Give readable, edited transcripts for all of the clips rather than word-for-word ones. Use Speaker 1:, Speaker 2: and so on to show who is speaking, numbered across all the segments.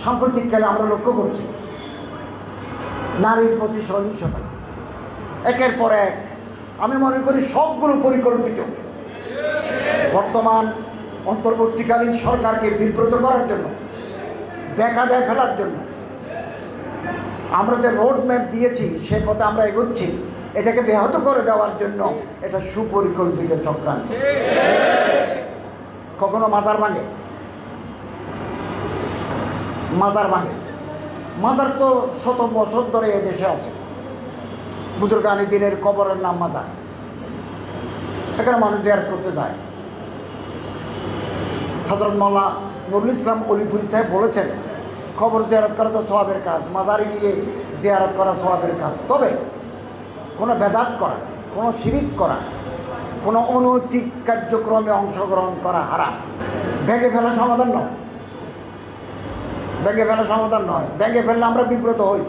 Speaker 1: সাম্প্রতিককালে আমরা লক্ষ্য করছি নারীর প্রতি সহিংসতা একের পর এক। আমি মনে করি সবগুলো পরিকল্পিত। বর্তমান অন্তর্বর্তীকালীন সরকারকে বিব্রত করার জন্য, বেকায়দায় ফেলার জন্য আমরা যে রোড ম্যাপ দিয়েছি সে পথে আমরা এগোচ্ছি, এটাকে ব্যাহত করে দেওয়ার জন্য এটা সুপরিকল্পিত চক্রান্ত। কখনো মাজার ভাঙে, মাজার তো শত বছর ধরে এদেশে আছে। বুজুর্গানি দিনের কবরের নাম মাজার, এখানে মানুষ জিয়ারত করতে যায়। হযরত মাওলানা নুরুল ইসলাম অলিপুরি সাহেব বলেছেন, কবর জিয়ারত করা তো সওয়াবের কাজ, মাজারে গিয়ে জিয়ারত করা সওয়াবের কাজ। তবে কোনো বেদাত করা, কোনো শিরিক করা, কোনো অনৈতিক কার্যক্রমে অংশগ্রহণ করা হারাম। ভেঙে ফেলা সমাধান নয়, ভেঙে ফেললে আমরা বিব্রত হই।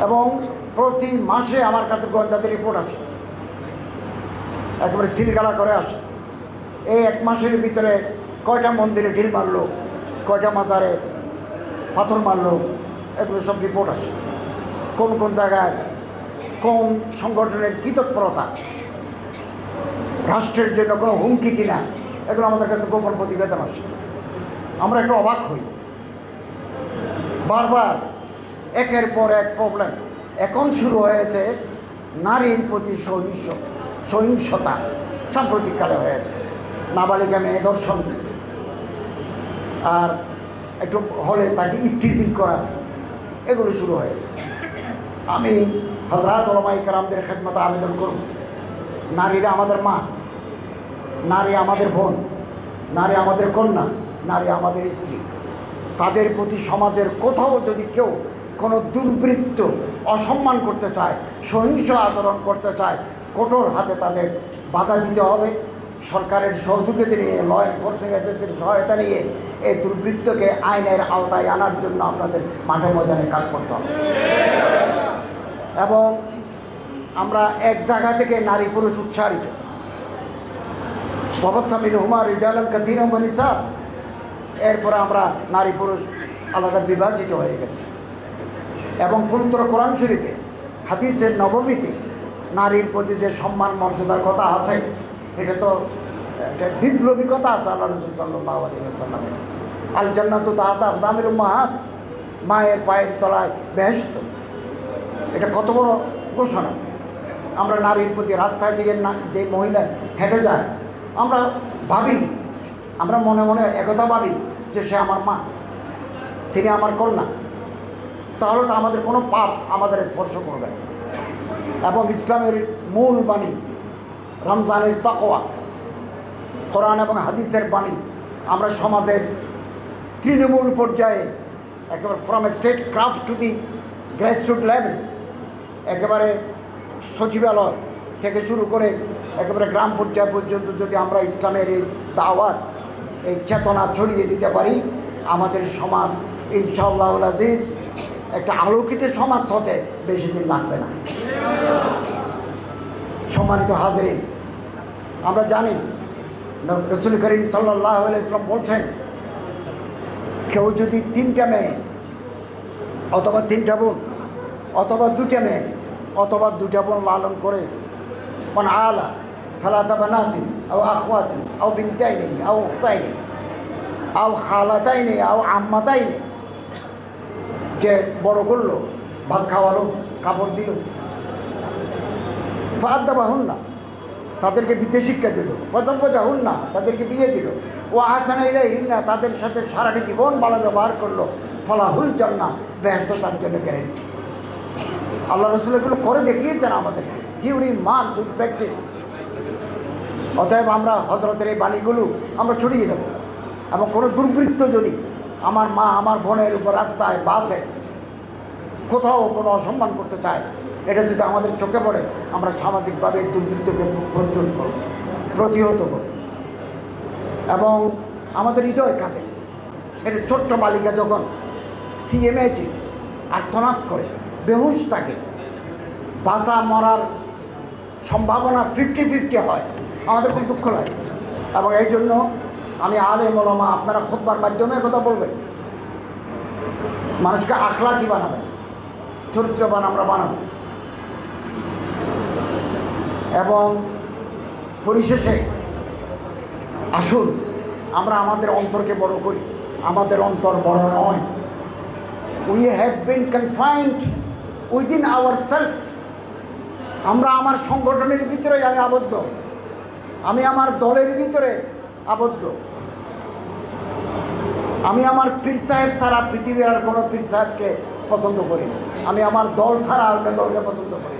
Speaker 1: এবং প্রতি মাসে আমার কাছে গোয়েন্দাদের রিপোর্ট আসে, একেবারে সিলগালা করে আসে। এই এক মাসের ভিতরে কয়টা মন্দিরে ঢিল মারলো, কয়টা মাজারে পাথর মারলো, এগুলো সব রিপোর্ট আসে। কোন কোন জায়গায় কোন সংগঠনের কী তৎপরতা, রাষ্ট্রের জন্য কোনো হুমকি কিনা, এগুলো আমাদের কাছে গোপন প্রতিবেদন আসে। আমরা একটু অবাক হই। বারবার একের পর এক প্রবলেম। এখন শুরু হয়েছে নারীর প্রতি সহিংসতা, সাম্প্রতিককালে হয়েছে। নাবালিকা মেয়ে ধর্ষণ, আর একটু হলে তাকে ইফটিজিং করা, এগুলো শুরু হয়েছে। আমি হযরত উলামায়ে কেরামদের খেদমতে আবেদন করব, নারীরা আমাদের মা, নারী আমাদের বোন, নারী আমাদের কন্যা, নারী আমাদের স্ত্রী। তাদের প্রতি সমাজের কোথাও যদি কেউ কোনো দুর্বৃত্ত অসম্মান করতে চায়, সহিংস আচরণ করতে চায়, কঠোর হাতে তাদের বাধা দিতে হবে। সরকারের সহযোগিতা নিয়ে, ল এনফোর্সিং এজেন্সির সহায়তা নিয়ে এই দুর্বৃত্তকে আইনের আওতায় আনার জন্য আপনাদের মাঠে ময়দানে কাজ করতে হবে। এবং আমরা এক জায়গা থেকে নারী পুরুষ উৎসাহিত, ওয়াবাসা মিনহুমা রিজালান কাসীরান ওয়া নিসা, এরপরে আমরা নারী পুরুষ আলাদা বিভাজিত হয়ে গেছে। এবং পবিত্র কোরআন শরীফে, হাদিসের নববীতে নারীর প্রতি যে সম্মান মর্যাদার কথা আছে, এটা তো একটা বিপ্লবী কথা আছে। আল্লাহ রাসূল সাল্লাল্লাহু আলাইহি ওয়াসাল্লামের আল জান্নাতু তাহতা আকদামিল উম্মাহাত, মায়ের পায়ের তলায় বেহেশত। এটা কত বড় ঘোষণা। আমরা নারীর প্রতি রাস্তায় যে মহিলা হেঁটে যায়, আমরা ভাবি, আমরা মনে মনে একথা ভাবি যে সে আমার মা, তিনি আমার কন্যা। তাহলে তো আমাদের কোনো পাপ আমাদের স্পর্শ করবে না। এবং ইসলামের মূল বাণী, রমজানের তাকওয়া, কোরআন এবং হাদিসের বাণী আমরা সমাজের তৃণমূল পর্যায়ে, একেবারে from state craft to the grassroot level, একেবারে সচিবালয় থেকে শুরু করে একেবারে গ্রাম পর্যায় পর্যন্ত যদি আমরা ইসলামের এই দাওয়াত, এই চেতনা ছড়িয়ে দিতে পারি, আমাদের সমাজ ইনশাআল্লাহুল আজিজ একটা আলোকিত সমাজ হতে বেশি দিন লাগবে না। সম্মানিত হাজরিন, আমরা জানি রাসূল করিম সাল্লাল্লাহু আলাইহি ওয়াসাল্লাম বলছেন, কেউ যদি 3টা মেয়ে অথবা 3টা বোন অথবা 2টা মেয়ে অথবা 2টা বোন লালন করে, মান আলা সালাসা বানাতিন আও আখওয়াতিন আও বিনতাইনি আও উখতাইনি আও খালাতাইনি আও আম্মাতাইনি, যে বড় করলো, ভাত খাওয়ালো, কাপড় দিল, ফাআদ্দাবাহুন্না, তাদেরকে বিদ্যা শিক্ষা দিল, ফাযাওয়াজাহুন্না, তাদেরকে বিয়ে দিল, ও আহসানা ইলাইহিন্না, তাদের সাথে সারাটি জীবন ভালো ব্যবহার করলো, ফালাহুল জান্নাহ, বেহেশত তার জন্য গ্যারেন্টি। আল্লাহ রাসূল এগুলো করে দেখিয়েছেন আমাদেরকে, থিওরি মার্চ উইথ প্র্যাকটিস। অতএব আমরা হযরতের এই বাণীগুলো আমরা ছড়িয়ে দেব। এবং কোনো দুর্বৃত্ত যদি আমার মা, আমার বোনের উপর রাস্তায়, বাসে কোথাও কোনো অসম্মান করতে চায়, এটা যদি আমাদের চোখে পড়ে, আমরা সামাজিকভাবে দুর্বৃত্তকে প্রতিহত করব। এবং আমাদের হৃদয় কাঁদে। এটা ছোট্ট বালিকা যখন সিএমএইচে আর্তনাদ করে বেহুশ থাকে, বাঁচা মরার সম্ভাবনা 50-50 হয়, আমাদের খুব দুঃখ লাগে। এবং এই জন্য আমি আলেম ওলামা, আপনারা খুতবার মাধ্যমে কথা বলবেন, মানুষকে আখলাকি বানাবেন, চরিত্রবান আমরা বানাবো। এবং পরিশেষে আসুন আমরা আমাদের অন্তরকে বড় করি। আমাদের অন্তর বড় নয়। We have been confined within hour selves. আমরা আমার সংগঠনের ভিতরে আমি আবদ্ধ, আমি আমার দলের ভিতরে আবদ্ধ। আমি আমার পীর সাহেব ছাড়া পৃথিবীর আর কোনো পীর সাহেবকে পছন্দ করি না। আমি আমার দল ছাড়া অন্য দলকে পছন্দ করি না।